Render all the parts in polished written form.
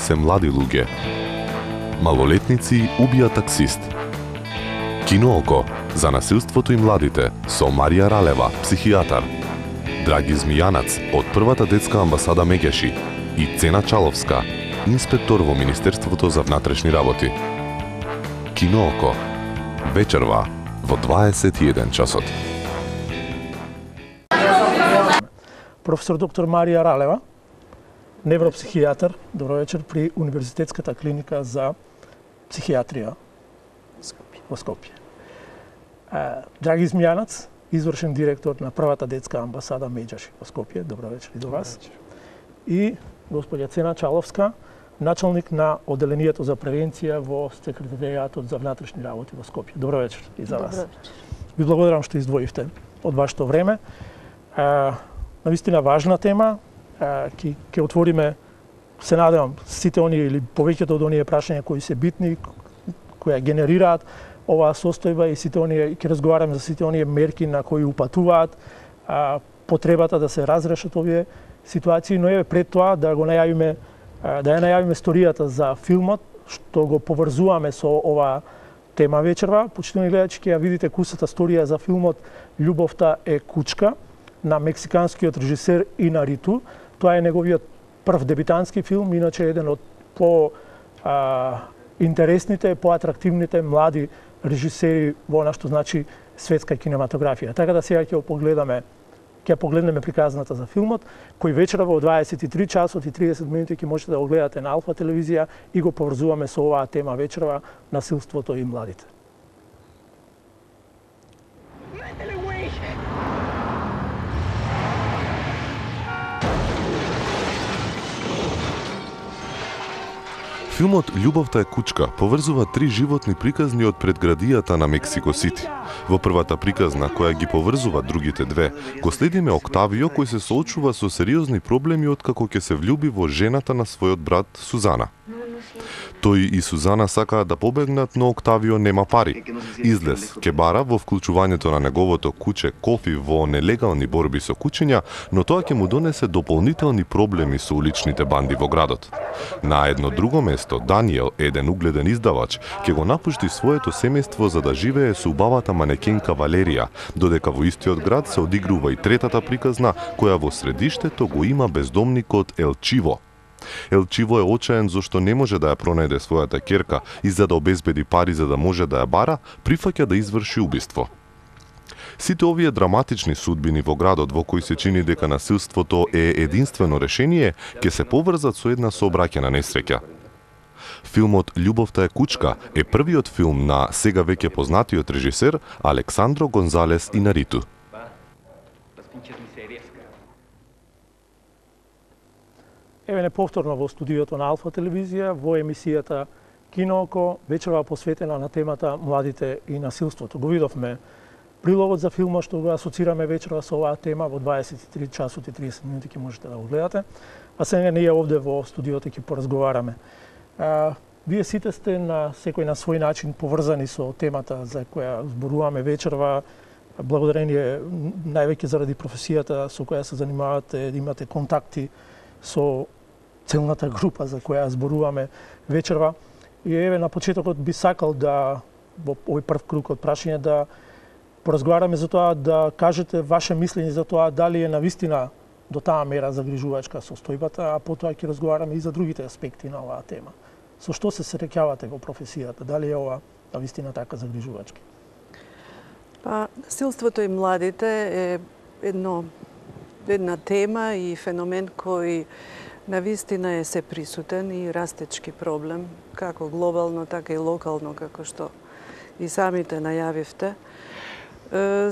се млади луѓе. Малолетници убија таксист. Кинооко за насилството и младите со Марија Ралева, психијатар. Драги Змијанац од првата детска амбасада Меѓаши и Цена Чаловска, инспектор во Министерството за внатрешни работи. Кинооко вечерва во 21 часот. Професор доктор Марија Ралева, невропсихијатар, добро вечер, при Универзитетската клиника за психијатрија во Скопје. Драги Змијанац, извршен директор на првата детска амбасада Меѓаши во Скопје, добро вечер и до вас. И господја Цена Чаловска, началник на Оделението за превенција во Секретаријатот за внатрешни работи во Скопје. Добро вечер и за вас. Ви благодарам што издвоивте од вашето време. Навистина важна тема, ќе отвориме, се надевам, сите оние или повеќето од оние прашања кои се битни, кои генерираат оваа состојба и сите оние, ќе разговараме за сите оние мерки на кои упатуваат потребата да се разрешат овие ситуации, но еве пред тоа да ја најавиме сторијата за филмот, што го поврзуваме со оваа тема вечерва. Почитувани гледачи, ќе ја видите кусата сторија за филмот Љубовта е кучка на мексиканскиот режисер Инариту. Тоа е неговиот прв дебитантски филм, иначе еден од по-интересните, по-атрактивните млади режисери во она што значи светска кинематографија. Така да сега ќе погледнеме приказната за филмот, кој вечера во 23 часот и 30 минути ќе можете да го гледате на Алфа телевизија и го поврзуваме со оваа тема вечерва, насилството и младите. Филмот Љубовта е кучка поврзува три животни приказни од предградијата на Мексико Сити. Во првата приказна, која ги поврзува другите две, го следиме Октавио кој се соочува со сериозни проблеми откако ќе се влюби во жената на својот брат Сузана. Тој и Сузана сакаат да побегнат, но Октавио нема пари. Излез ќе бара во вклучувањето на неговото куче Кофи во нелегални борби со кучиња, но тоа ќе му донесе дополнителни проблеми со уличните банди во градот. На едно друго место, Даниел, еден угледен издавач, ќе го напушти своето семејство за да живее со убавата манекенка Валерија, додека во истиот град се одигрува и третата приказна, која во средиштето го има бездомникот Елчиво. Елчиво е очаен зашто не може да ја пронајде својата ќерка и за да обезбеди пари за да може да ја бара, прифаќа да изврши убиство. Сите овие драматични судбини во градот во кој се чини дека насилството е единствено решение, ќе се поврзат со една сообраќајна несреќа. Филмот Љубовта е кучка е првиот филм на сега веќе познатиот режисер Александро Гонзалес Инариту. Еве не повторно во студиото на Алфа телевизија, во емисијата Кинооко, вечерва посветена на темата младите и насилството. Го видовме прилогот за филмот што го асоцираме вечерва со оваа тема, во 23 часот и 30 минути ќе можете да го гледате. А сега ние овде во студиото ќе поразговараме. Вие сите сте на секој на свој начин поврзани со темата за која зборуваме вечерва, благодарение највеќе заради професијата со која се занимавате, имате контакти со целната група за која зборуваме вечерва. И еве на почетокот би сакал да во овој прв круг од прашања да поразговараме за тоа, да кажете ваше мислење за тоа дали е навистина до таа мера загрижувачка состојбата, а потоа ќе разговараме и за другите аспекти на оваа тема. Со што се среќавате во професијата? Дали е ова навистина така загрижувачки? Насилството и младите е една тема и феномен кој навистина е сеприсутен и растечки проблем, како глобално, така и локално, како што и самите најавивте.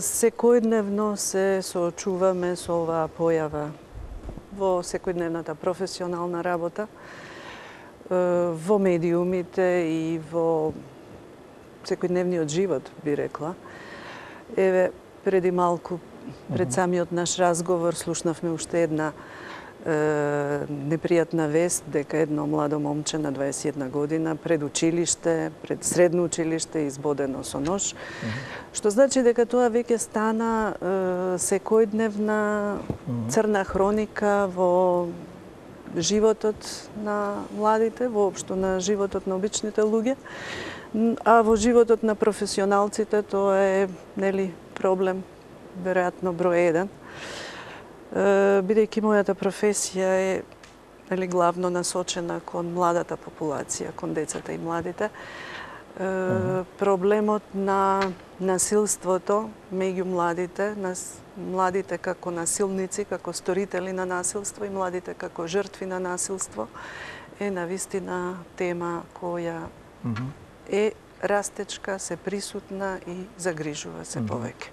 Секојдневно се соочуваме со оваа појава во секојдневната професионална работа, во медиумите и во секојдневниот живот, би рекла. Еве, преди малку, пред самиот наш разговор, слушнавме уште една непријатна вест дека едно младо момче на 21 година пред училиште, пред средно училиште избодено со нож, што значи дека тоа веќе стана секојдневна црна хроника во животот на младите, воопшто на животот на обичните луѓе, а во животот на професионалците тоа е проблем веројатно број 1. Бидејќи мојата професија е главно насочена кон младата популација, кон децата и младите, проблемот на насилството меѓу младите како насилници, како сторители на насилство и младите како жртви на насилство е навистина тема која е растечка, се присутна и загрижува се повеќе.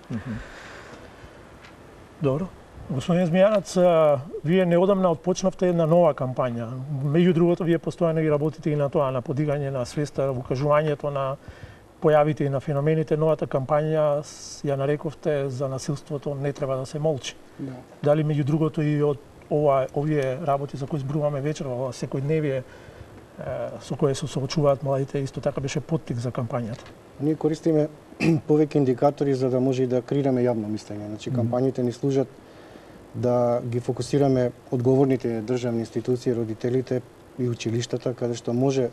Добро. Господин Змијанац, вие неодамна отпочнавте една нова кампања. Меѓу другото, вие постојано и работите и на тоа, на подигање на свеста, укажувањето на појавите и на феномените. Новата кампања ја нарековте за насилството не треба да се молчи. Да. Дали меѓу другото и од овие работи за кои зборуваме вечер, ова секојдневие со кое се соочуваат младите, исто така беше поттик за кампањата? Ние користиме повеќе индикатори за да може и да креираме јавно мислење. Значи, кампањите ни служат да ги фокусираме одговорните државни институции, родителите и училиштата, каде што може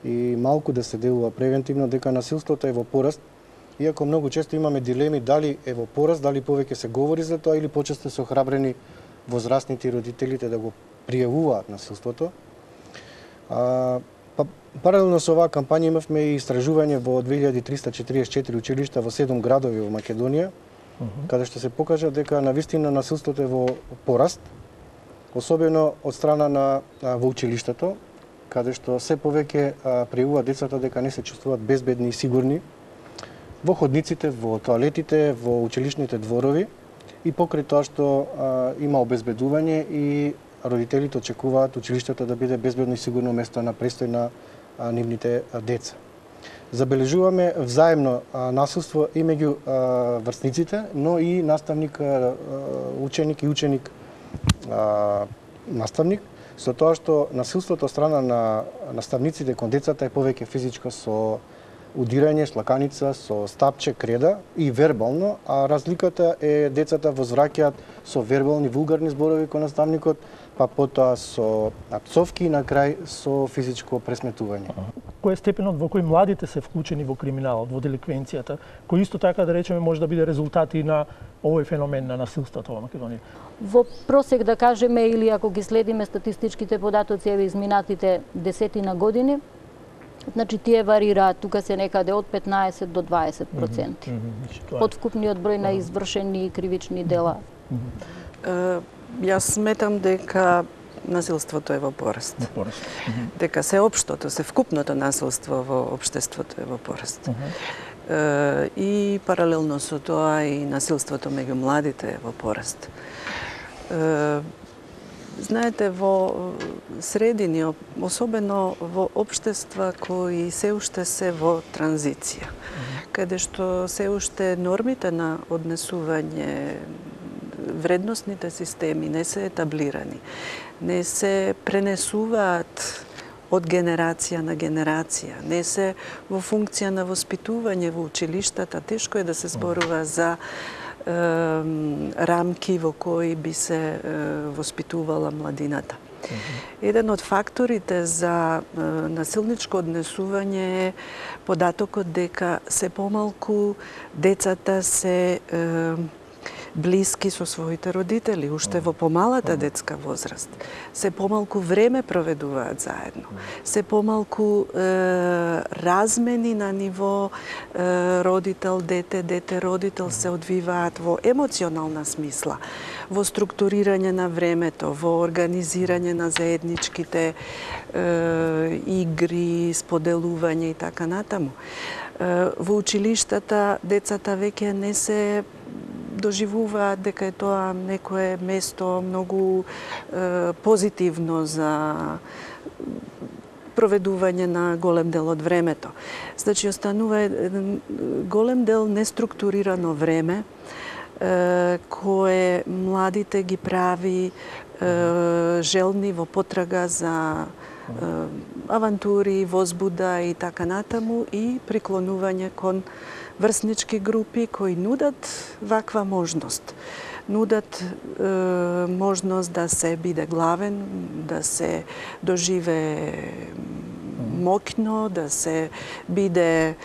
и малку да се делува превентивно дека насилството е во пораст, иако многу често имаме дилеми дали е во пораст, дали повеќе се говори за тоа или почесто се охрабрени возрастните и родителите да го пријавуваат насилството. Паралелно со оваа кампања имавме и истражување во 2344 училишта во 7 градови во Македонија, каде што се покажа дека навистина насилството е во пораст, особено од страна во училиштето, каде што се повеќе пријавуваат децата дека не се чувствуваат безбедни и сигурни во ходниците, во тоалетите, во училишните дворови и покрај тоа што има обезбедување и родителите очекуваат училиштето да биде безбедно и сигурно место на престој на нивните деца. Забележуваме взаимно насилство и меѓу врсниците, но и наставник, ученик и ученик наставник, со тоа што насилството од страна на наставниците кон децата е повеќе физичко со удирање, шлаканица, со стапче, креда и вербално, а разликата е децата возвраќаат со вербални вулгарни зборови кон наставникот, па потоа со пцовки и на крај со физичко пресметување. Кој е степенот во кој младите се вклучени во криминалот, во деликвенцијата, кој исто така да речеме може да биде резултат и на овој феномен на насилството во Македонија? Во просек да кажеме или ако ги следиме статистичките податоци еве изминатите 10 години, значи тие варираат, тука се некаде од 15 до 20%. Од вкупниот број на извршени кривични дела. Јас сметам дека насилството е во пораст. Дека сеопштото, вкупното насилство во општеството е во пораст. И паралелно со тоа и насилството меѓу младите е во пораст. Знаете, во средини, особено во општества кои се уште се во транзиција, каде што се уште нормите на однесување, вредносните системи не се етаблирани, не се пренесуваат од генерација на генерација, не се во функција на воспитување во училиштата, тешко е да се зборува за рамки во кои би се воспитувала младината. Еден од факторите за насилничко однесување е податокот дека се помалку децата се блиски со своите родители, уште во помалата детска возраст. Се помалку време проведуваат заедно. Се помалку размени на ниво родител-дете, дете-родител се одвиваат во емоционална смисла, во структурирање на времето, во организирање на заедничките игри, споделување и така натаму. Во училиштата децата веќе не се доживуваат дека е тоа некое место многу позитивно за проведување на голем дел од времето. Значи, останува еден голем дел неструктурирано време, кое младите ги прави желни во потрага за авантури, возбуда и така натаму и приклонување кон врснички групи кои нудат ваква можност. Нудат можност да се биде главен, да се доживе моќно, да се биде,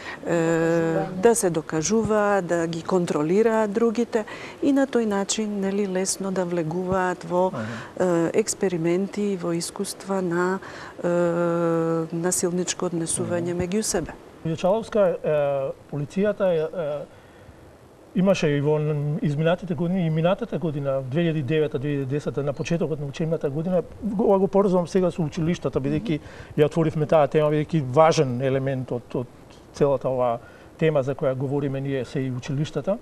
да се докажува, да ги контролираат другите и на тој начин нели лесно да влегуваат во експерименти, во искуства на насилничко однесување меѓу себе. Јачаловска, полицијата имаше и во изминатите години, и минатата година, 2009-2010, на почетокот на учебната година, го поврзувам сега со училиштата, бидејќи ја отворивме таа тема, бидејќи важен елемент од целата оваа тема за која говориме ние се и училиштата.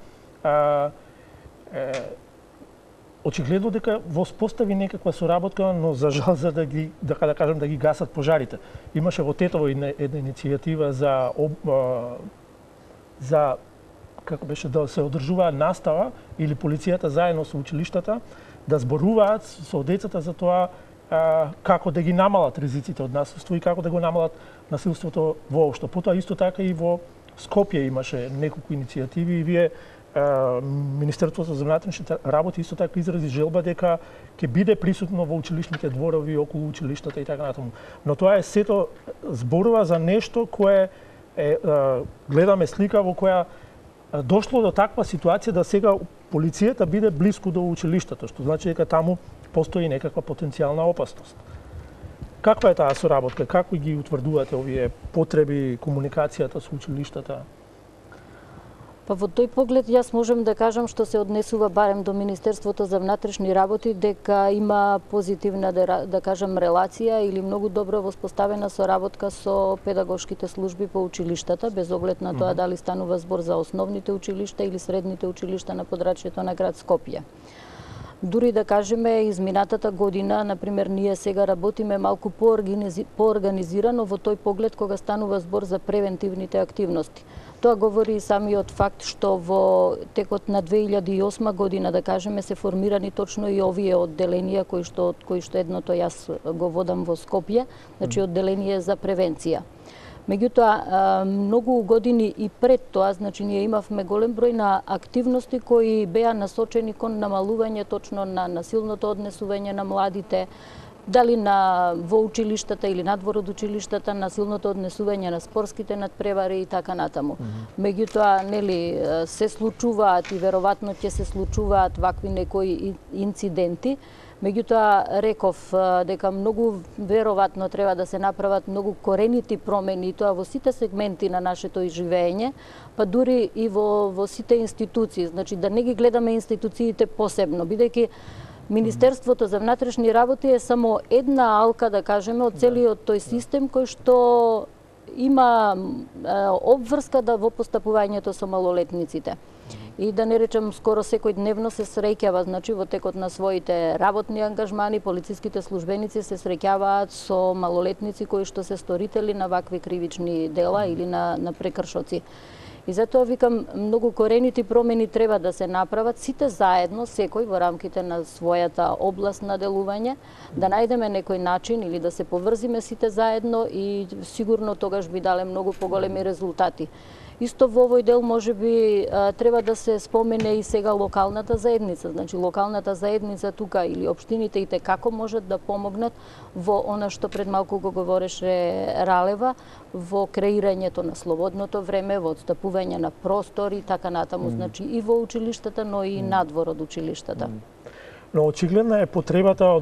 Очигледно дека воспостави некаква соработка, но за жал за да ги гасат пожарите. Имаше во Тетово една иницијатива за како беше да се одржува настава или полицијата заедно со училиштата да зборуваат со децата за тоа како да ги намалат ризиците од насилство и како да го намалат насилството воопшто. Потоа исто така и во Скопје имаше неколку иницијативи и вие Министерството за внатрешните работи исто така изрази желба дека ќе биде присутно во училишните дворови околу училиштата и така натаму. Но тоа е сето зборува за нешто кое гледаме слика во која дошло до таква ситуација да сега полицијата биде блиску до училиштето, што значи дека таму постои некаква потенцијална опасност. Каква е таа соработка? Како ги утврдувате овие потреби, комуникацијата со училиштата? Па во тој поглед јас можем да кажам што се однесува барем до Министерството за внатрешни работи дека има позитивна да кажам релација или многу добро воспоставена соработка со педагошките служби по училиштата без оглед на тоа дали станува збор за основните училишта или средните училишта на подрачјето на град Скопје. Дури да кажеме изминатата година, например, ние сега работиме малку поорганизирано во тој поглед кога станува збор за превентивните активности. Тоа говори и самиот факт што во текот на 2008 година, да кажеме, се формирани точно и овие одделенија кои што едното јас го водам во Скопје, значи одделение за превенција. Меѓутоа, многу години и пред тоа, значи ние имавме голем број на активности кои беа насочени кон намалување точно на насилното однесување на младите, дали во училиштата или надвор од училиштата, насилното однесување на спортските надпревари и така натаму. Меѓутоа, нели, се случуваат и веројатно ќе се случуваат вакви некои инциденти. Меѓутоа, реков дека многу веројатно треба да се направат многу коренити промени, тоа во сите сегменти на нашето живење, па дури и во сите институции. Значи, да не ги гледаме институциите посебно, бидејќи Министерството за внатрешни работи е само една алка, да кажеме, од целиот тој систем кој што има обврска во постапувањето со малолетниците. И да не речем, скоро секојдневно се среќава, значи во текот на своите работни ангажмани, полициските службеници се среќаваат со малолетници кои што се сторители на вакви кривични дела или на прекршоци. И затоа викам, многу коренити промени треба да се направат сите заедно, секој во рамките на својата област на делување, да најдеме некој начин или да се поврзиме сите заедно и сигурно тогаш би дале многу поголеми резултати. Исто во овој дел можеби треба да се спомене и сега локалната заедница. Значи локалната заедница тука или општините и како можат да помогнат во она што пред малку го говореше Ралева, во креирањето на слободното време, во отстапување на простори и така натаму, значи и во училиштата, но и надвор од училиштата. Но очигледна е потребата,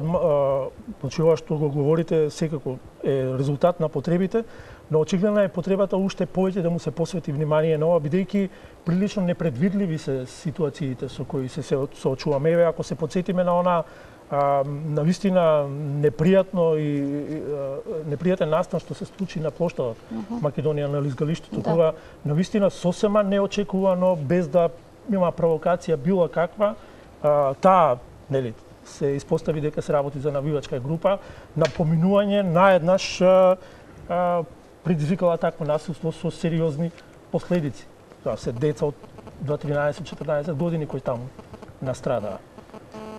значи ова што го говорите секако е резултат на потребите, но очигледна е потребата уште повеќе да му се посвети внимание на ова, бидејќи прилично непредвидливи се ситуациите со кои се соочуваме. Еве, ако се потсетиме на она навистина непријатен настан што се случи на плоштадот Македонија на лизгалиштето, тоа навистина сосема неочекувано, без да има провокација било каква, таа, нели, се испостави дека се работи за навивачка група, на поминување наеднаш предизвикала такво насилство со сериозни последици. Тоа се деца од 13-14 години кои таму настрадаа.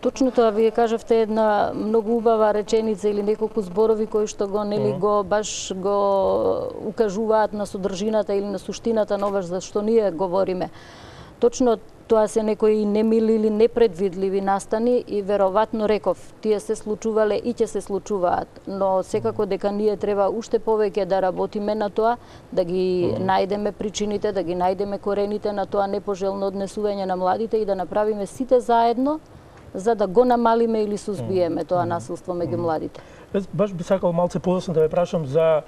Точно тоа вие кажавте една многу убава реченица или неколку зборови кои што го баш го укажуваат на содржината или на суштината на ова за што ние говориме. Точно тоа се некои немили или непредвидливи настани и веројатно реков, тие се случувале и ќе се случуваат, но секако дека ние треба уште повеќе да работиме на тоа, да ги најдеме причините, да ги најдеме корените на тоа непожелно однесување на младите и да направиме сите заедно за да го намалиме или сузбиеме тоа насилство меѓу младите. Баш би сакал малце подоцна да ве прашам за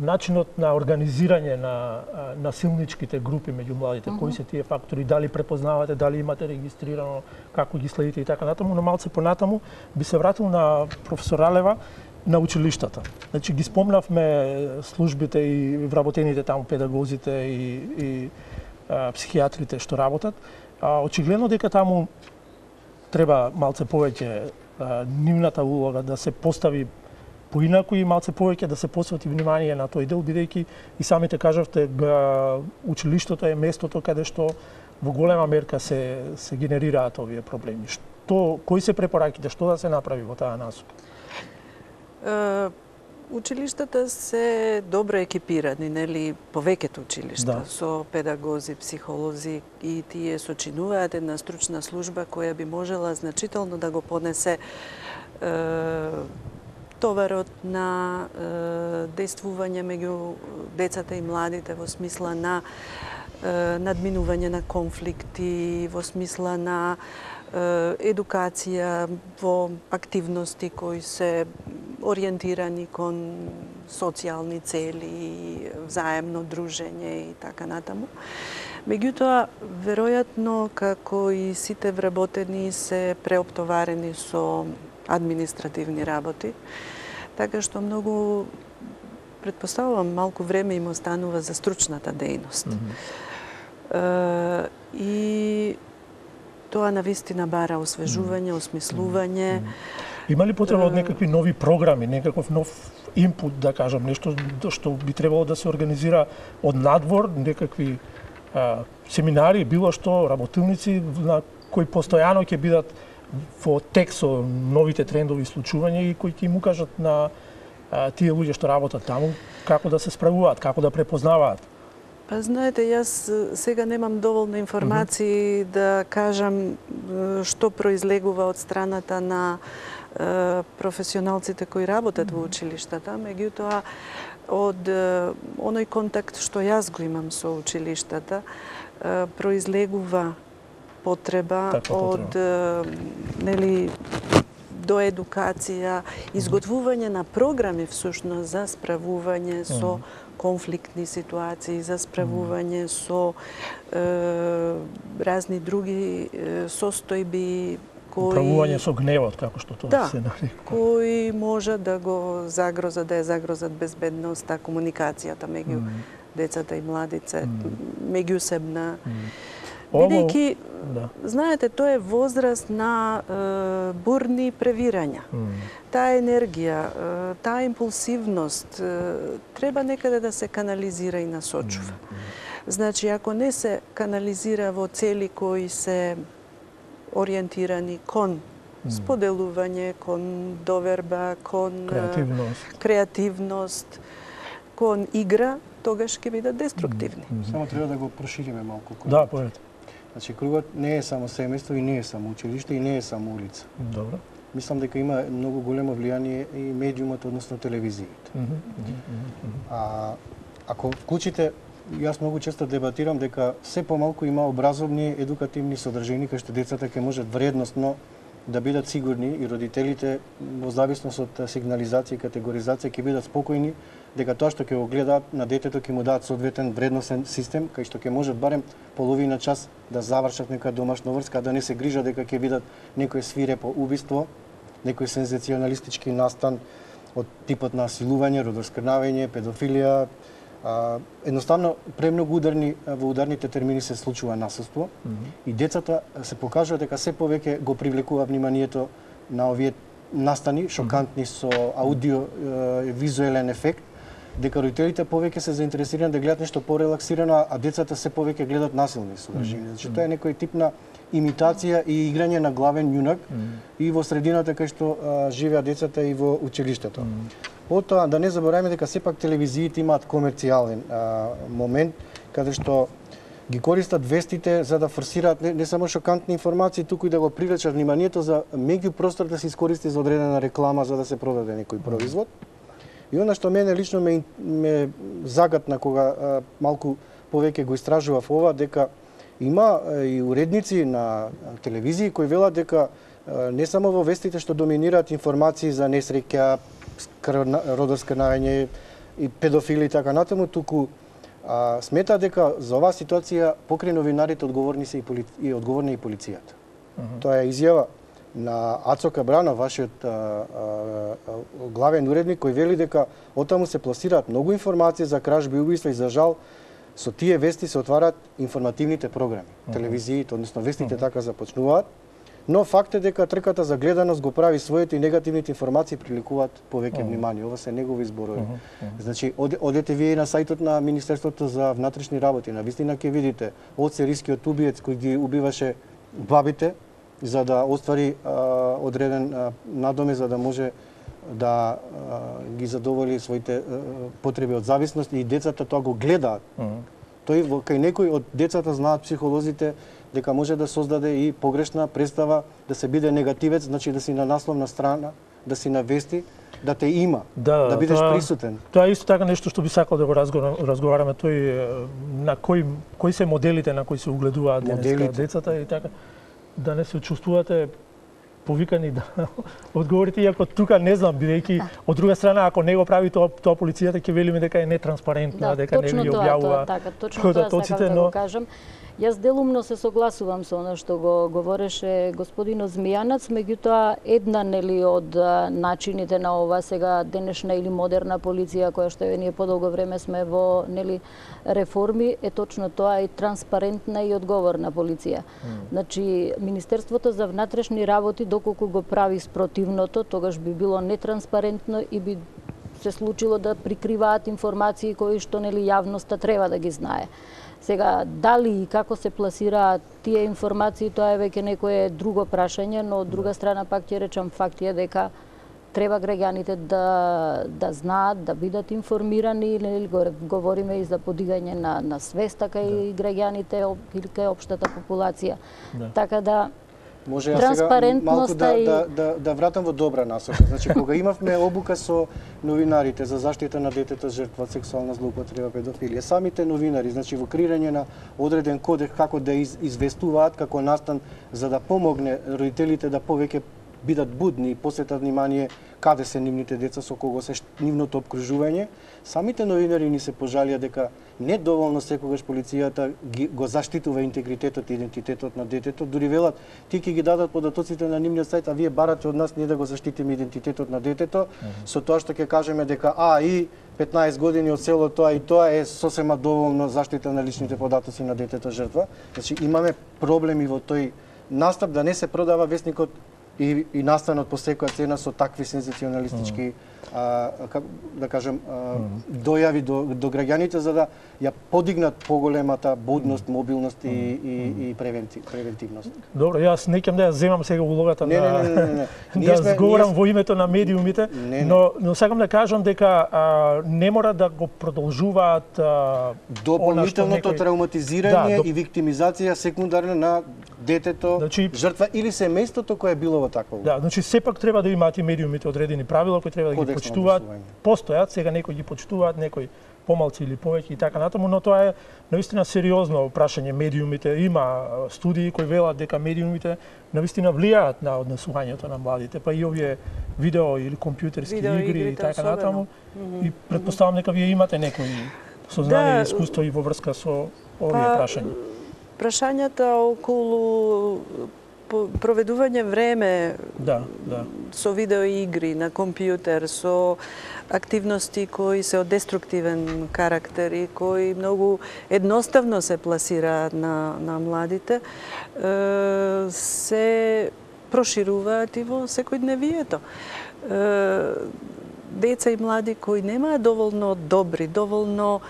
начинот на организирање на насилничките групи меѓу младите. Кои се тие фактори, дали препознавате, дали имате регистрирано, како ги следите и така натаму, но малце понатаму би се вратил на професор Ралева на училиштата. Значи ги спомнавме службите и вработените таму педагозите и психијатрите што работат. Очигледно дека таму треба малце повеќе нивната улога да се постави поинаку и малце повеќе да се посвети внимание на тој дел, бидејќи и самите кажавте училиштето е местото каде што во голема мерка се генерираат овие проблеми. Кои се препораките, што да се направи во таа насока? Училиштата се добро екипирани, нели, повеќето училишта, со педагози, психолози и тие сочинуваат една стручна служба која би можела значително да го поднесе товарот на дејствување меѓу децата и младите во смисла на надминување на конфликти, во смисла на едукација во активности кои се ориентирани кон социјални цели, взаемно дружење и така натаму. Меѓутоа, веројатно, како и сите вработени се преоптоварени со административни работи, така што многу, предпоставувам, малку време им останува за стручната дејност. И тоа навистина бара освежување, осмислување. Има ли потреба од некакви нови програми, некаков нов инпут, да кажам, нешто што би требало да се организира од надвор, некакви семинари, било што, работилници на кои постојано ќе бидат во тек со новите трендови случувања и кои ќе им укажат на тие луѓе што работат таму како да се справуваат, како да препознаваат? Па знаете, јас сега немам доволно информации да кажам што произлегува од страната на професионалците кои работат во училиштата, меѓутоа од оној контакт што јас го имам со училиштата, произлегува потреба од нели до едукација, изготвување на програми всушност за справување со конфликтни ситуации, за справување со разни други состојби управување со гневот, како што тоа се нарекува. Кои може да го загрозат, да ја загрозат безбедноста, комуникацијата меѓу децата и младице, меѓусебна. Бидејќи, знаете, тоа е возраст на бурни превирања. Таа енергија, таа импулсивност треба некаде да се канализира и насочува. Значи, ако не се канализира во цели кои се ориентирани кон споделување, кон доверба, кон креативност, кон игра, тогаш ќе бидат деструктивни. Само треба да го прошириме малку. Да, појдете. Значи, кругот не е само семејство и не е само училиште и не е само улица. Добро. Мислам дека има многу големо влијание и медиумот, односно телевизиите. Ако вклучите, јас многу често дебатирам дека се помалку има образовни, едукативни содржини кај што децата ќе можат вредностно да бидат сигурни и родителите во зависност од сигнализација и категоризација ќе бидат спокојни дека тоа што ќе го гледаат на детето ќе му дадат соодветен вредносен систем кај што ќе можат барем половина час да завршат нека домашна врска, да не се грижат дека ќе видат некој свирепо убиство, некој сензационалистички настан од типот на силување, родоскрнавење, педофилија. Едноставно, премногу во ударните термини се случува насилство и децата се покажува дека се повеќе го привлекува вниманието на овие настани, шокантни со аудио визуелен ефект, дека родителите повеќе се заинтересирани да гледат нешто порелаксирано, а децата се повеќе гледат насилни содржини. Значи тоа е некој тип на имитација и играње на главен јунак и во средината кај што живеат децата и во училиштето. Потоа да не забораваме дека сепак телевизиите имаат комерцијален момент каде што ги користат вестите за да форсираат не само шокантни информации, туку и да го привлечат вниманието за меѓупростор да се искористи за одредена реклама за да се продаде некој производ. И она што мене лично ме загатна кога малку повеќе го истражував ова, дека има и уредници на телевизии кои велат дека не само во вестите што доминираат информации за несреќа, родоскрнање и педофили и така натаму, туку смета дека за оваа ситуација покрај новинарите одговорни се и одговорна и полицијата. Тоа е изјава на Ацо Кабрана, вашиот главен уредник, кој вели дека оттаму се пласираат многу информации за кражби и убиства и за жал со тие вести се отвараат информативните програми. Телевизиите, односно вестите така започнуваат, но факт е дека трката за гледаност го прави своите и негативните информации приликуваат повеќе внимание. Ова се негови зборови. Значи, одете вие на сајтот на Министерството за внатрешни работи, навистина ќе видите од серискиот убиец кој ги убиваше бабите за да оствари одреден надоме за да може да ги задоволи своите потреби од зависност и децата тоа го гледаат. Тој кај некој од децата знаат психолозите дека може да создаде и погрешна представа, да се биде негативец, значи да си на насловна страна, да си на вести, да те има, да бидеш присутен. Тоа е исто така нешто што би сакал да го разговараме, тој на кои се моделите на кои се угледуваат денеска децата и така, да не се чувствувате повикани да одговорите, иако тука не знам, бидејќи од друга страна ако не го прави тоа полицијата ќе велиме дека е нетранспарентна, дека не ви објавува податоците, но кажам. Јас делумно се согласувам со она што го говореше господинот Змијанац, меѓутоа една нели од начините на ова сега денешна или модерна полиција која што ние подолго време сме во нели реформи е точно тоа и транспарентна и одговорна полиција. Значи Министерството за внатрешни работи доколку го прави спротивното, тогаш би било нетранспарентно и би се случило да прикриваат информации кои што нели јавноста треба да ги знае. Сега, дали и како се пласираат тие информации, тоа е веќе некое друго прашање, но од друга страна пак ќе речам факт е дека треба граѓаните да знаат, да бидат информирани, или говориме и за подигање на свеста кај граѓаните или кај општата популација. Така да може ја сега малку да вратам во добра насока. Значи, кога имавме обука со новинарите за заштита на детето жртва сексуална злоупотреба, педофилија, самите новинари, значи во креирање на одреден кодекс како да известуваат како настан за да помогне родителите да повеќе бидат будни и посветат внимание каде се нивните деца, со кого се нивното обкружување, самите новинари ни се пожалија дека не доволно секогаш полицијата го заштитува интегритетот и идентитетот на детето, дури велат ти ќе ги дадат податоците на нивниот сајт, а вие барате од нас ние да го заштитиме идентитетот на детето, со тоа што ќе кажеме дека и 15 години од село тоа и тоа е сосема доволно заштита на личните податоци на детето жртва. Значи имаме проблеми во тој настап да не се продава весникот и настанот по секоја цена со такви сензационалистички да кажем дојави до граѓаните за да ја подигнат поголемата будност, мобилност и превентивност. Добро, јас не ќе да ја земам сега улогата на да зговорам во името на медиумите, но сакам да кажам дека не мора да го продолжуваат дополнителното травматизирање и виктимизација секундарна на детето, жртва или семејството кое е било во такво. Да, значи сепак треба да имаат и медиумите одредени правила кои треба да ги почитуваат. Постојат, сега некои ги почитуваат, некои помалци или повеќе и така натаму, но тоа е навистина сериозно прашање. Медиумите има студии кои велат дека медиумите навистина влијаат на однесувањето на младите, па и овие видео или компјутерски игри и така натаму. И претпоставам дека вие имате некои сознание и искуство и во врска со овие прашања. Прашањата околу проведување време со видеоигри на компјутер, со активности кои се од деструктивен карактер и кои многу едноставно се пласираат на младите, се прошируваат и во секојдневието. деца и млади кои немаат доволно добри, доволно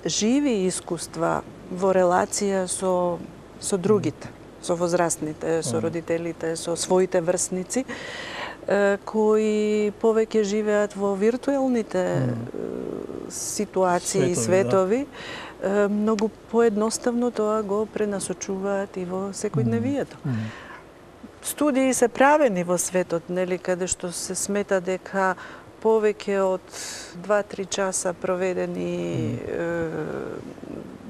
живи искуства во релација со другите, со возрастните, со родителите, со своите врсници, кои повеќе живеат во виртуелните ситуации и светови, многу поедноставно тоа го пренасочуваат и во секојдневието. Студии се правени во светот, нели, каде што се смета дека повеќе од 2-3 часа проведени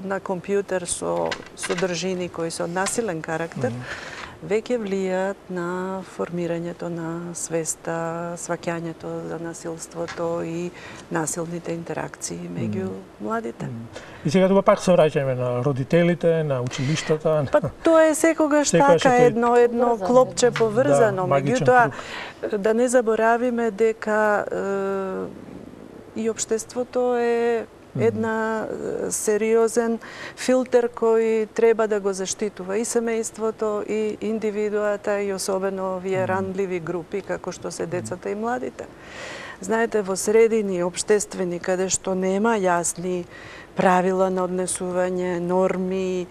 на компјутер со содржини кои се од насилен карактер, веќе влијаат на формирањето на свеста, сваќањето за насилството и насилните интеракции меѓу младите. И сега тука пак се враќаме на родителите, на училиштата. Па тоа е секогаш така едно клопче поврзано, меѓутоа да не заборавиме дека и општеството е една сериозен филтер кој треба да го заштитува и семејството, и индивидуата, и особено овие ранливи групи, како што се децата и младите. Знаете, во средини општествени, каде што нема јасни правила на однесување, норми,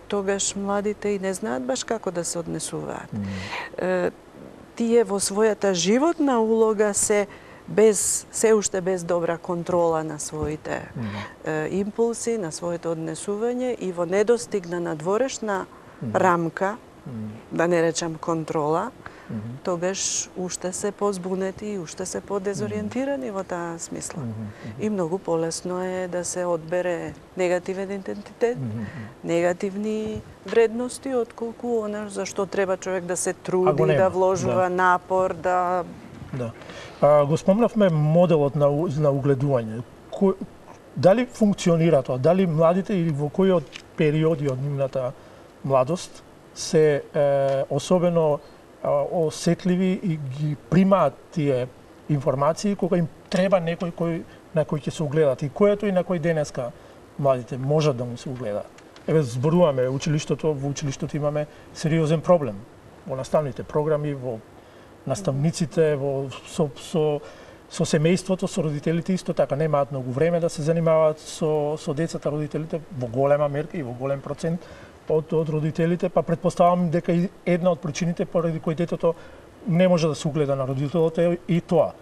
тогаш младите и не знаат баш како да се однесуваат. Тие во својата животна улога се уште без добра контрола на своите импулси, на своето однесување и во недостиг на надворешна рамка, да не речам контрола, тогаш уште се позбунети и уште се подезориентирани во таа смисла. И многу полесно е да се одбере негативен идентитет, негативни вредности, отколку она за што треба човек да се труди, да вложува напор, да... Го спомнавме моделот на угледување. Дали функционира тоа? Дали младите или во кои од периоди од нивната младост се особено осетливи и ги примаат тие информации кога им треба некој на кој ќе се угледат? И кој е тој на кој денеска младите можат да му се угледаат? Еве зборуваме во училиштето имаме сериозен проблем во наставните програми, во наставниците, со семејството, со родителите исто така немаат многу време да се занимаваат со децата, родителите во голема мерка и во голем процент од родителите, па претпоставам дека и една од причините поради кои детето не може да се угледа на родителите е и тоа.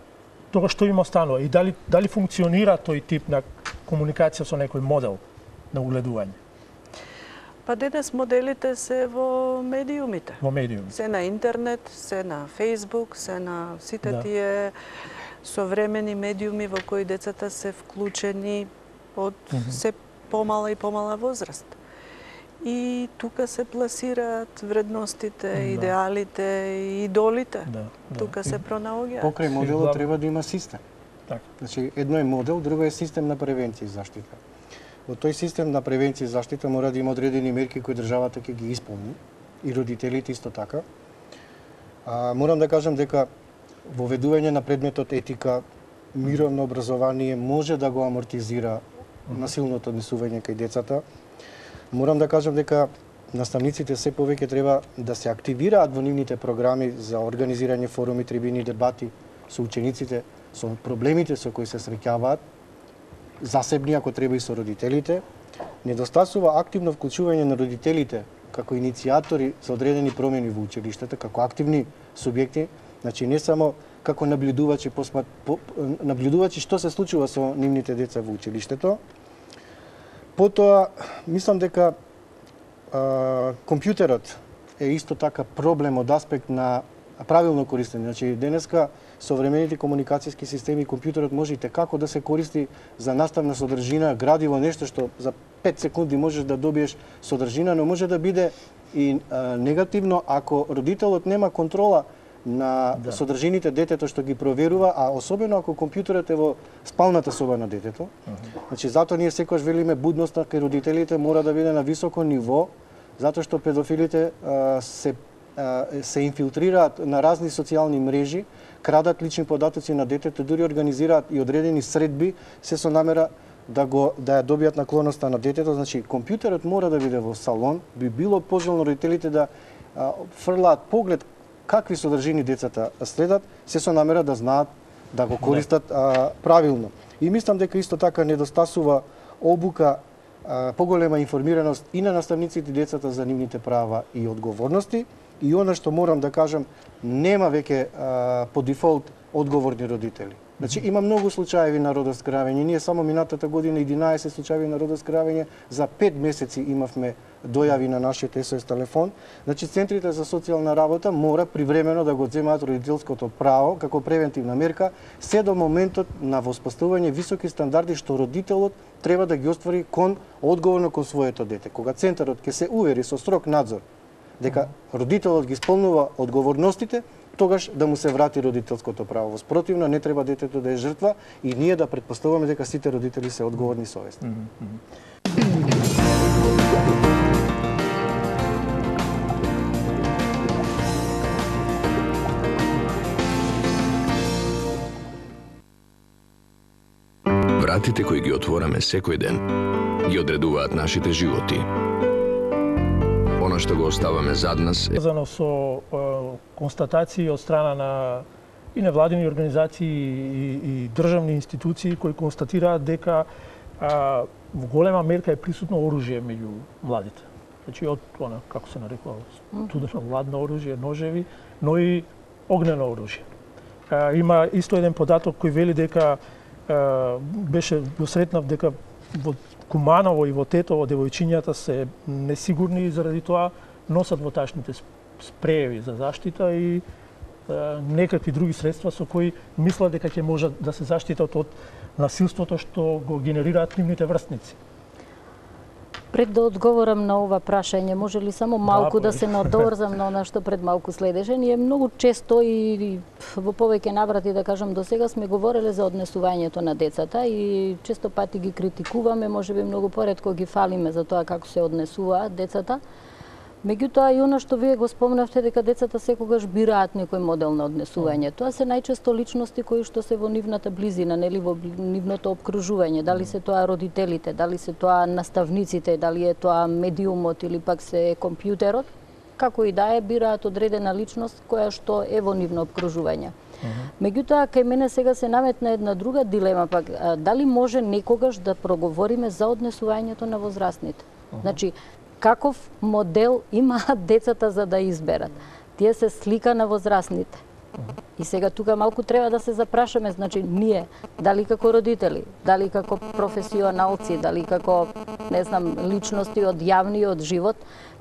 Тоа што им останува и дали функционира тој тип на комуникација со некој модел на угледување? Па денес моделите се во медиумите. Во медиуми. Се на интернет, се на Facebook, се на сите тие современи медиуми во кои децата се вклучени од се помала и помала возраст. И тука се пласираат вредностите, идеалите и идолите. Тука се пронаоѓаат. Покрај моделот треба да има систем. Значи, едно е модел, друго е систем на превенција и заштита. Во тој систем на превенција и заштита мора да има одредени мерки кои државата ќе ги исполни и родителите исто така. Морам да кажам дека воведување на предметот етика, мировно образование може да го амортизира насилното однесување кај децата. Морам да кажам дека наставниците се повеќе треба да се активираат во нивните програми за организирање форуми, трибини, дебати со учениците, со проблемите со кои се среќаваат, засебни ако треба и со родителите. Недостасува активно вклучување на родителите како иницијатори за одредени промени во училиштата, како активни субјекти, значи не само како наблюдувачи, наблюдувачи што се случува со нивните деца во училиштето. Потоа, мислам дека компјутерот е исто така проблем од аспект на правилно користење. Значи, денеска современите комуникацијски системи, компјутерот може и како да се користи за наставна содржина, градиво, нешто што за 5 секунди можеш да добиеш содржина, но може да биде и негативно ако родителот нема контрола на содржините детето што ги проверува, а особено ако компјутерот е во спалната соба на детето. Значи, затоа ние секогаш велиме будноста кај родителите мора да биде на високо ниво, затоа што педофилите се инфилтрираат на разни социјални мрежи, крадат лични податоци на детето, дури организираат и одредени средби, се со намера да ја добијат наклоноста на детето. Значи, компјутерот мора да биде во салон, би било пожелно родителите да фрлаат поглед какви содржини децата следат, се со намера да знаат да го користат правилно. И мислам дека исто така недостасува обука, поголема информираност и на наставниците и децата за нивните права и одговорности. И она што морам да кажам, нема веќе по дефолт одговорни родители. Значи има многу случаеви на родоскравење. Ние само минатата година 11 случаеви на родоскравење, за 5 месеци имавме дојави на нашиот СОС телефон. Значи центрите за социјална работа мора привремено да го земаат родителското право како превентивна мерка, се до моментот на воспоставување високи стандарди што родителот треба да ги оствари одговорно кон своето дете. Кога центарот ќе се увери со строг надзор дека родителот ги исполнува одговорностите, тогаш да му се врати родителското право. Во спротивно не треба детето да е жртва и ние да претпоставуваме дека сите родители се одговорни и совесни. Вратите кои ги отвораме секој ден ги одредуваат нашите животи. Она што го оставаме зад нас е сврзано со констатации од страна на и невладини организации и државни институции кои констатираат дека во голема мерка е присутно оружје меѓу младите. Значи од она како се нарекува студено ладно оружје, ножеви, но и огнено оружје. Има исто еден податок кој вели дека беше го сретнав дека во Куманово и во Тетово девојчињата се несигурни и заради тоа носат во ташните спрееви за заштита и некакви други средства со кои мислат дека ќе можат да се заштитат од насилството што го генерираат нивните врстници. Пред да одговорам на ова прашање, може ли само малку да се надоврзам на она што пред малку следеше? Ние многу често и во повеќе наврати, да кажам, до сега сме говореле за однесувањето на децата и често пати ги критикуваме, можеби многу поретко ги фалиме за тоа како се однесуваат децата. Меѓутоа и она што вие го спомнавте дека децата секогаш бираат некој модел на однесување. Тоа се најчесто личности кои што се во нивната близина, нели во нивното опкружување, дали се тоа родителите, дали се тоа наставниците, дали е тоа медиумот или пак се компјутерот, како и да е, бираат одредена личност која што е во нивно опкружување. Меѓутоа, кај мене сега се наметна една друга дилема, пак, дали може некогаш да проговориме за однесувањето на возрастните? Значи, каков модел имаат децата за да изберат? Тие се слика на возрастните. И сега тука малку треба да се запрашаме, значи ние, дали како родители, дали како професионалци, дали како, не знам, личности од јавниот живот,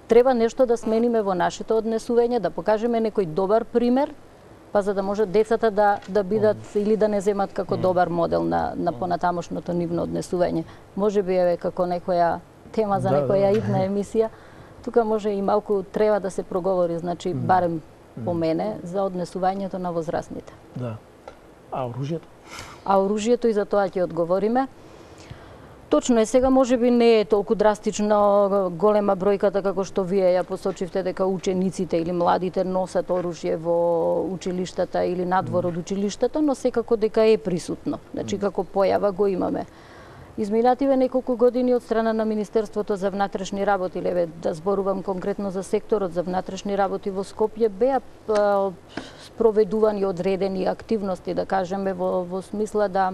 треба нешто да смениме во нашето однесување, да покажеме некој добар пример, па за да може децата да бидат или да не земат како добар модел на понатамошното нивно однесување. Можеби е како некоја тема за некоја идна емисија. Тука може и малку треба да се проговори, значи барем по мене, за однесувањето на возрастните. Да. А оружјето? А оружјето и за тоа ќе одговориме. Точно е, сега можеби не е толку драстично голема бројката како што вие ја посочивте дека учениците или младите носат оружје во училиштата или надвор од училиштата, но секако дека е присутно. Значи како појава го имаме. Изминативе неколку години од страна на Министерството за внатрешни работи, или да зборувам конкретно за секторот за внатрешни работи во Скопје, беа спроведувани одредени активности, да кажеме, во смисла да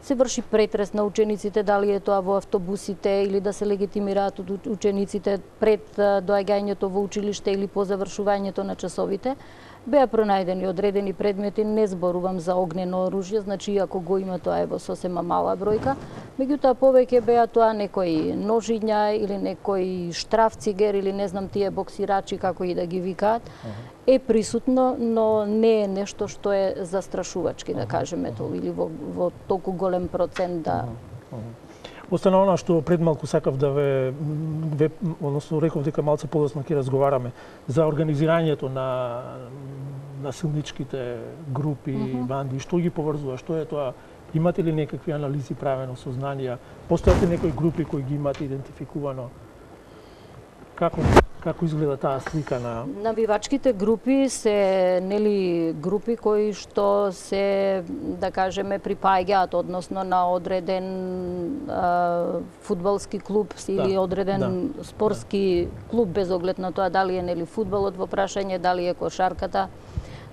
се врши претрес на учениците, дали е тоа во автобусите или да се легитимираат од учениците пред доаѓањето во училиште или по завршувањето на часовите. Беа пронајдени одредени предмети, не зборувам за огнено оружје, значи иако го има тоа е во сосема мала бројка, меѓутоа повеќе беа тоа некои ножиња или некои штрафцигер или не знам тие боксирачи како и да ги викаат. Е присутно, но не е нешто што е застрашувачки, да кажеме тоа, или во толку голем процент да... Остана она што пред малку сакав да односно реков дека малце подоцна ќе разговараме за организирањето на насилничките групи, банди, што ги поврзува, што е тоа? Имате ли некакви анализи правено, сознанија? Постојат ли некои групи кои ги имате идентификувано? Како? Како изгледа таа слика на Навивачките групи се нели групи кои што се, да кажеме, припаѓаат односно на одреден фудбалски клуб или одреден спортски клуб, без оглед на тоа дали е нели фудбалот во прашање, дали е кошарката,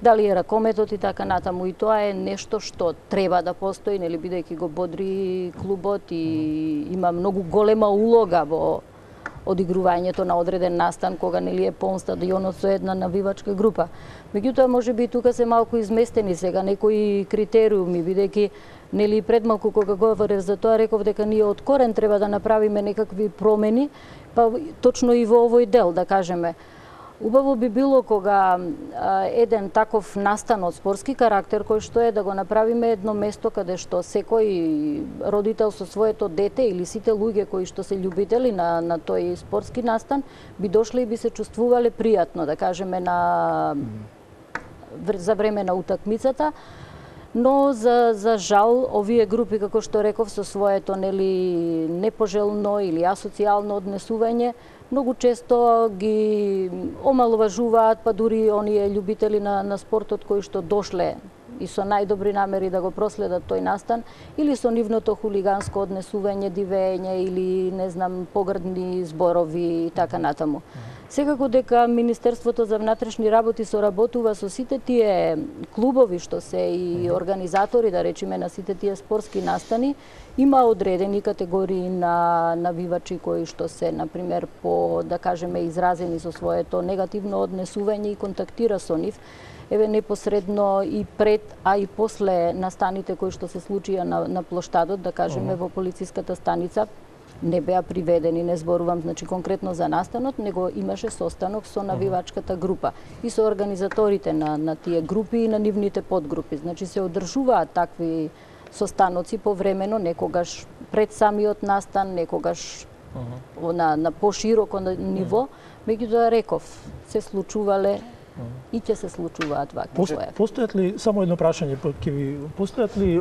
дали е ракометот и така натаму. И тоа е нешто што треба да постои, нели, бидејќи го бодри клубот и има многу голема улога во одигрувањето на одреден настан кога нели е полн стадионот со една навивачка група. Меѓутоа можеби тука се малку изместени сега некои критериуми, бидејќи нели пред малку кога говорев за тоа реков дека ние од корен треба да направиме некакви промени, па точно и во овој дел да кажеме. Убаво би било кога еден таков настан од спортски карактер, кој што е да го направиме едно место каде што секој родител со своето дете или сите луѓе кои што се љубители на тој спортски настан би дошле и би се чувствувале пријатно, да кажеме, за време на утакмицата. Но за жал овие групи, како што реков, со своето нели непожелно или асоцијално однесување многу често ги омаловажуваат, па дури оние љубители на спортот кои што дошле и со најдобри намери да го проследат тој настан, или со нивното хулиганско однесување, дивење или не знам погрдни зборови и така натаму. Секако дека Министерството за внатрешни работи соработува со сите тие клубови што се и организатори, да речеме, на сите тие спортски настани, има одредени категории на навивачи кои што се, например, да кажеме, изразени со своето негативно однесување и контактира со нив. Еве непосредно и пред, а и после настаните кои што се случија на плоштадот, да кажеме, во полициската станица, не беа приведени, не зборувам значи конкретно за настанот, него имаше состанок со навивачката група и со организаторите на тие групи и на нивните подгрупи. Значи се одржуваат такви состаноци повремено, некогаш пред самиот настан, некогаш на пошироко ниво, меѓутоа реков, се случувале и ќе се случуваат вакви појави. Постојат ли, само едно прашање, постојат ли,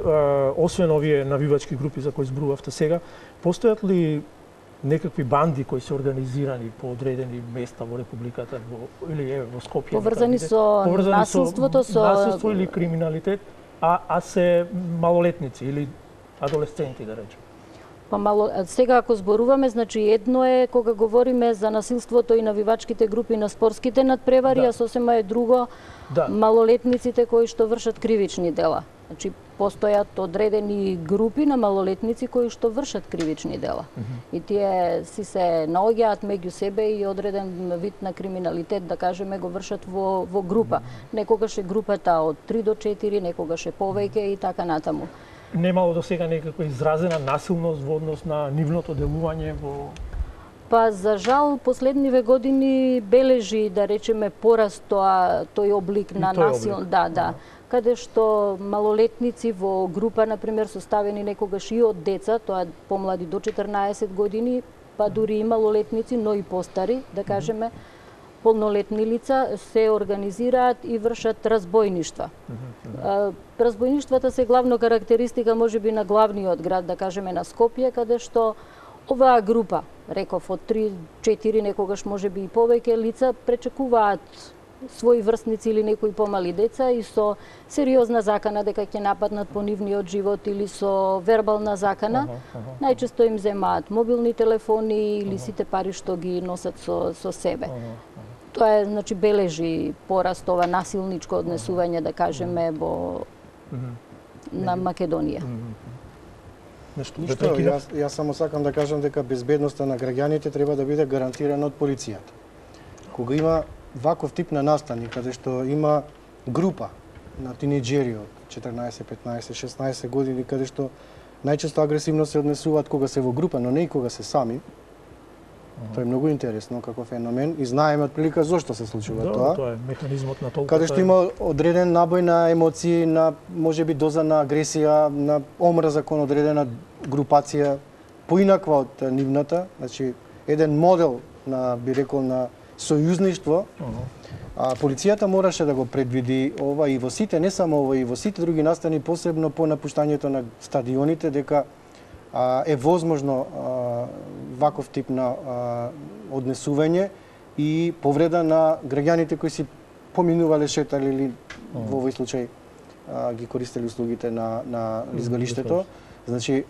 освен овие навивачки групи за кои зборувавте сега, постојат ли некакви банди кои се организирани по одредени места во Републиката или во Скопје? Поврзани со насилството, насилство или криминалитет, а се малолетници или адолесценти, да речем? Па мало, сега ако зборуваме, значи едно е кога говориме за насилството и навивачките групи на спортските надпревари, а сосема е друго малолетниците кои што вршат кривични дела. Значи постојат одредени групи на малолетници кои што вршат кривични дела. И тие си се наоѓаат меѓу себе и одреден вид на криминалитет, да кажеме, го вршат во група. Некогаш е групата од 3 до 4, некогаш е повеќе и така натаму. Немало до сега некаква изразена насилност во однос на нивното делување во... Па, за жал, последниве години бележи, да речеме, пораст тој облик на насил. Да. Каде што малолетници во група, например, составени некогаш и од деца, тоа помлади до 14 години, па дури и малолетници, но и постари, да кажеме, полнолетни лица се организираат и вршат разбојништва. Разбојништвата се главно карактеристика можеби на главниот град, да кажеме на Скопје, каде што оваа група, реков, од 3-4, некогаш можеби и повеќе лица, пречекуваат своји врсници или некои помали деца и со сериозна закана дека ќе нападнат по нивниот живот или со вербална закана, најчесто им земаат мобилни телефони или сите пари што ги носат со себе. Тоа е, значи, бележи пораст ова насилничко однесување, да кажеме, на Македонија. Јас само сакам да кажам дека безбедноста на граѓаните треба да биде гарантирана од полицијата. Кога има ваков тип на настани, каде што има група на тинеџери од 14, 15, 16 години, каде што најчесто агресивно се однесуваат кога се во група, но не и кога се сами. Тоа е многу интересно како феномен и знаеме отприлика зошто се случува тоа. Тоа е механизмот на толкова. Каде што има одреден набој на емоции, на можеби доза на агресија, на омраза кон одредена групација, поинаква од нивната, значи еден модел на, би рекол, на сојузништво. Полицијата мораше да го предвиди ова и во сите, не само ова, и во сите други настани, посебно по напуштањето на стадионите, дека е возможно ваков тип на однесување и повреда на граѓаните кои си поминувале, шетале или во овој случај ги користеле услугите на лизгалиштето. Значи,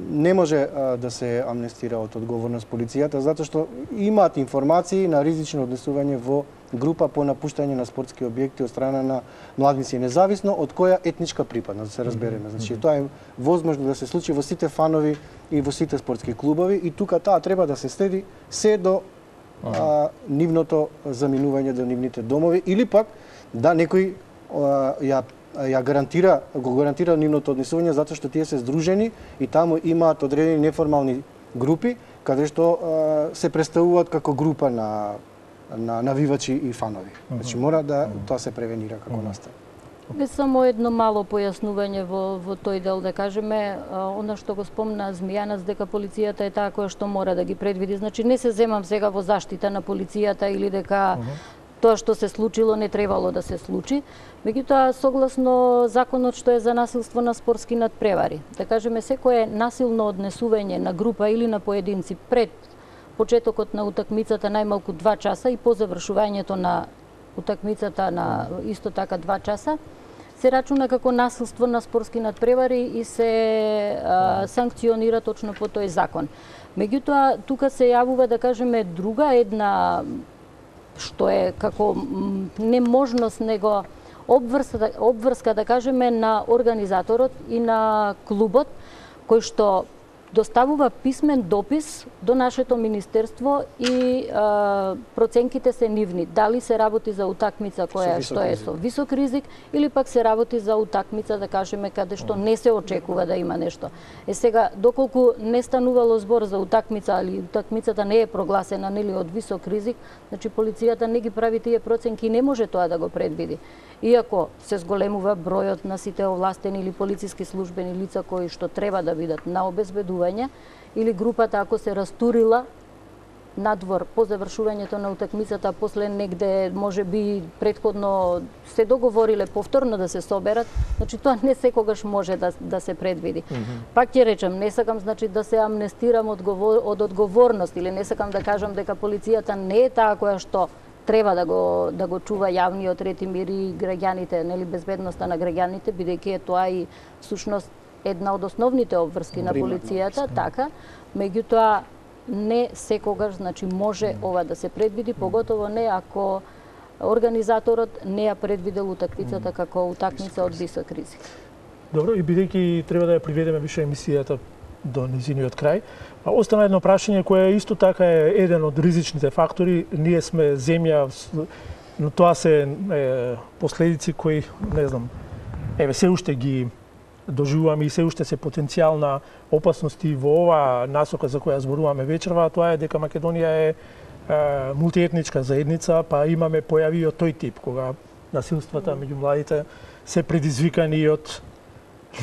не може да се амнестира од одговорност полицијата, затоа што имаат информации на ризично однесување во група по напуштање на спортски објекти од страна на младинци, независно од која етничка припадност, да се разбереме. Значи, тоа е возможно да се случи во сите фанови и во сите спортски клубови и тука таа треба да се следи се до нивното заминување до нивните домови или пак да некој го гарантира нивното однесување затоа што тие се здружени и таму имаат одредени неформални групи каде што се представуваат како група на навивачи и фанови. Значи мора да тоа се превенира како настан. Без само едно мало појаснување во тој дел, да кажеме, она што го спомна Змијанац, дека полицијата е таа која што мора да ги предвиди. Значи не се земам сега во заштита на полицијата или дека тоа што се случило не требало да се случи. Меѓутоа, согласно законот што е за насилство на спортски надпревари, да кажеме, секое насилно однесување на група или на поединци пред почетокот на утакмицата најмалку 2 часа и по завршувањето на утакмицата на исто така 2 часа, се рачуна како насилство на спортски надпревари и се санкционира точно по тој закон. Меѓутоа, тука се јавува, да кажеме, друга една, што е како неможност, него обврска, да кажеме, на организаторот и на клубот, кој што доставува писмен допис до нашето министерство и проценките се нивни. Дали се работи за утакмица која што е со висок ризик или пак се работи за утакмица, да кажеме, каде што не се очекува да има нешто. Сега, доколку не станувало збор за утакмица, или утакмицата не е прогласена нели од висок ризик, значи полицијата не ги прави тие проценки и не може тоа да го предвиди. Иако се зголемува бројот на сите овластени или полициски службени лица кои што треба да бидат на обезбедување, или групата ако се растурила надвор по завршувањето на утакмицата, после негде може би предходно се договориле повторно да се соберат, значи тоа не секогаш може да се предвиди. Пак ќе речам, не сакам значи да се амнестирам од одговорност или не сакам да кажам дека полицијата не е таа која што треба да го чува јавниот ред и мир и граѓаните, нели безбедноста на граѓаните, бидејќи е тоа и всушност една од основните обврски на полицијата, така, меѓутоа не секогаш значи може ова да се предвиди, поготово не ако организаторот не ја предвидел утакмицата како утакмица од висок ризик. Добро, и бидејќи треба да ја приведеме више емисијата до низиниот крај, остана едно прашање кое исто така е еден од ризичните фактори. Ние сме земја, но тоа се последици кои, не знам, се уште ги доживуваме и се уште се потенцијална опасности во ова насока за која зборуваме вечерва, тоа е дека Македонија е мултиетничка заедница, па имаме појави од тој тип, кога насилствата меѓу младите се предизвикани од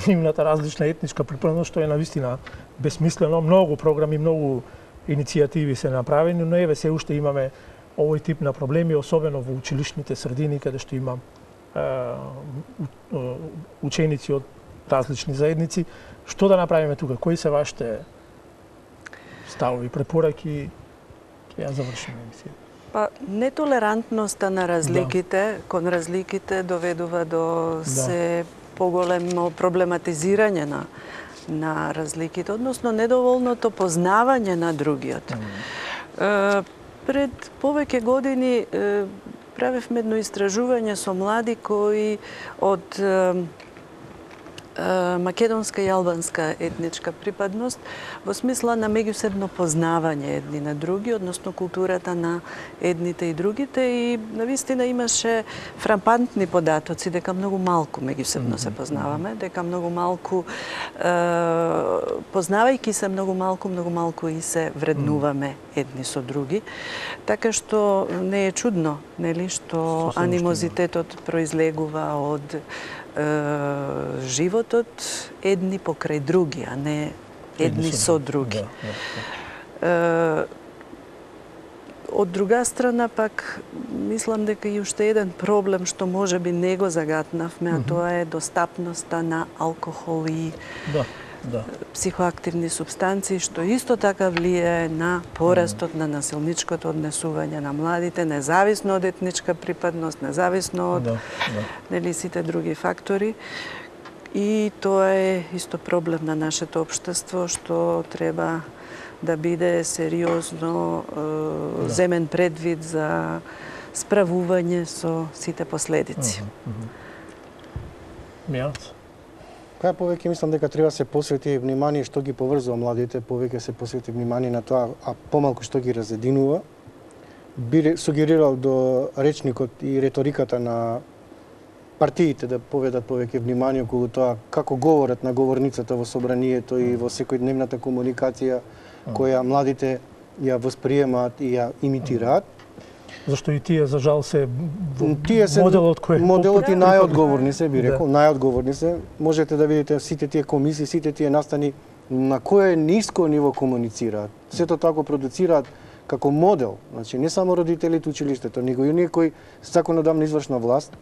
нивната различна етничка припадност, што е навистина безсмислено. Многу програми, многу иницијативи се направени, но еве се уште имаме овој тип на проблеми, особено во училишните средини, каде што има ученици од различни заедници. Што да направиме тука? Кои се вашите ставови, препораки? Ќе ја завршиме емисија. Па, нетолерантноста на разликите, кон разликите доведува до се поголемо проблематизирање на разликите, односно недоволното познавање на другиот. Пред повеќе години правевме едно истражување со млади кои од македонска и албанска етничка припадност во смисла на меѓусебно познавање едни на други, односно културата на едните и другите, и навистина имаше фрапантни податоци дека многу малку меѓусебно се познаваме, дека многу малку познавајќи се многу малку и се вреднуваме едни со други. Така што не е чудно, нели, што анимозитетот произлегува од животот едни покрај други, а не едни со други. Од друга страна пак мислам дека и уште еден проблем што може би не го загатнавме, а тоа е достапноста на алкохол и психоактивни субстанции, што исто така влијае на порастот на насилничкото однесување на младите, независно од етничка припадност, независно од нели сите други фактори. И тоа е исто проблем на нашето општество, што треба да биде сериозно земен предвид за справување со сите последици. Па повеќе мислам дека треба се посвети внимание што ги поврзува младите, повеќе се посвети внимание на тоа, а помалку што ги разединува. Би сугерирал до речникот и реториката на партиите да поведат повеќе внимание околу тоа како говорат на говорницата во собранието и во секојдневната комуникација која младите ја восприемаат и ја имитираат. Зашто и тие за жал се моделот кој моделот и најодговорни се, би рекол, најодговорни се. Можете да видите сите тие комисии, сите тие настани на кое ниско ниво комуницираат. Сето тако продуцираат како модел, значи не само родителите, училиштето, него и оние кои законодавна извршна власт.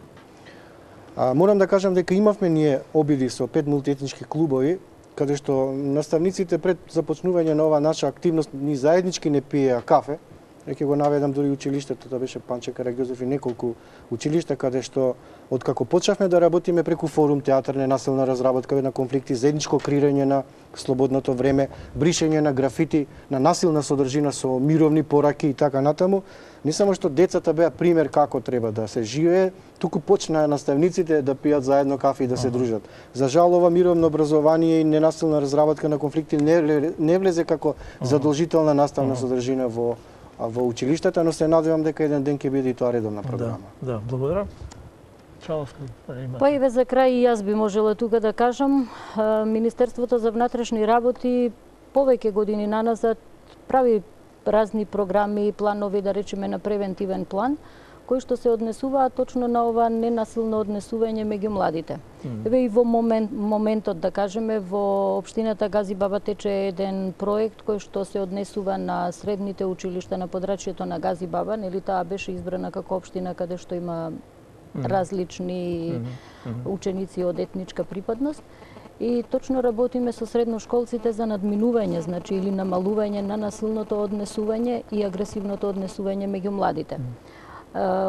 Морам да кажам дека имавме ние обиди со 5 мултиетнички клубови, каде што наставниците пред започнување на оваа наша активност ни заеднички не пиеа кафе. Ќе го наведам дури училиштето, тоа беше Панче Караѓозеф и неколку училишта каде што откако почнавме да работиме преку форум театар, ненасилна разработка на конфликти, заедничко креирање на слободното време, бришење на графити, на насилна содржина со мировни пораки и така натаму, не само што децата беа пример како треба да се живее, туку почнаа наставниците да пијат заедно кафе и да се дружат. За жал ова мировно образование и ненасилна разработка на конфликти не влезе како задолжителна наставна содржина во училиштата, но се надевам дека еден ден ќе биде и тоа редовна програма. Да, благодарам. Па и за крај и јас би можела тука да кажам, Министерството за внатрешни работи повеќе години наназад прави разни програми и планови, да речеме на превентивен план, кои што се однесуваат точно на ова ненасилно однесување меѓу младите. Еве и во моментот, да кажеме, во општината Гази Баба тече еден проект кој што се однесува на средните училишта на подрачјето на Гази Баба, нели таа беше избрана како општина каде што има различни ученици од етничка припадност. И точно работиме со средношколците за надминување, значи или намалување на насилното однесување и агресивното однесување меѓу младите.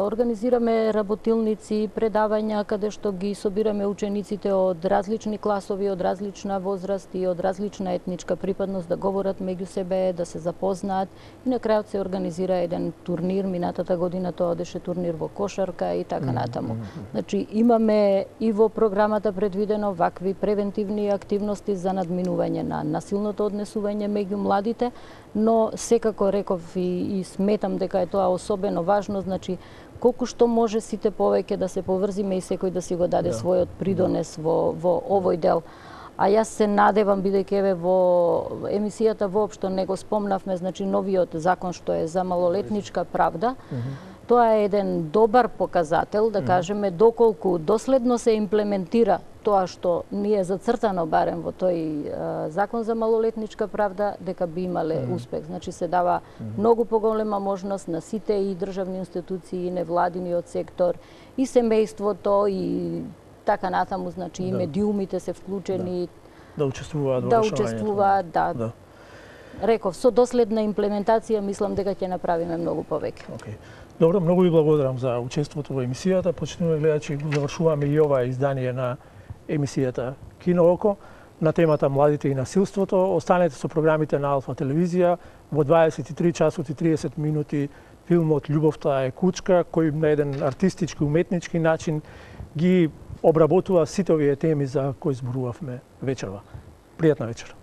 Организираме работилници, предавања каде што ги собираме учениците од различни класови, од различна возраст и од различна етничка припадност да говорат меѓу себе, да се запознаат и на крајот се организира еден турнир. Минатата година тоа одеше турнир во кошарка и така натаму. Значи имаме и во програмата предвидено вакви превентивни активности за надминување на насилното однесување меѓу младите, но секако реков и сметам дека е тоа особено важно, значи колку што може сите повеќе да се поврзиме и секој да си го даде својот придонес во овој дел. А јас се надевам, бидејќи еве во емисијата воопшто не го спомнавме, значи новиот закон што е за малолетничка правда, тоа е еден добар показател, да кажеме, доколку доследно се имплементира тоа што ни е зацртано барем во тој закон за малолетничка правда, дека би имале успех. Значи се дава многу поголема можност на сите и државни институции, и невладиниот сектор, и семејството, и така натаму, значи и медиумите се вклучени. Да учествуваат во решавањето. Да. Реков, со доследна имплементација мислам дека ќе направиме многу повеќе. Добро, многу ви благодарам за учеството во емисијата. Почнуваме гледачи, завршуваме и ова издание на емисијата Кино Око на темата Младите и насилството. Останете со програмите на Алфа телевизија. Во 23 часот и 30 минути филмот Љубовта е кучка, кој на еден артистички, уметнички начин ги обработува сите овие теми за кои зборувавме вечерва. Пријатна вечер.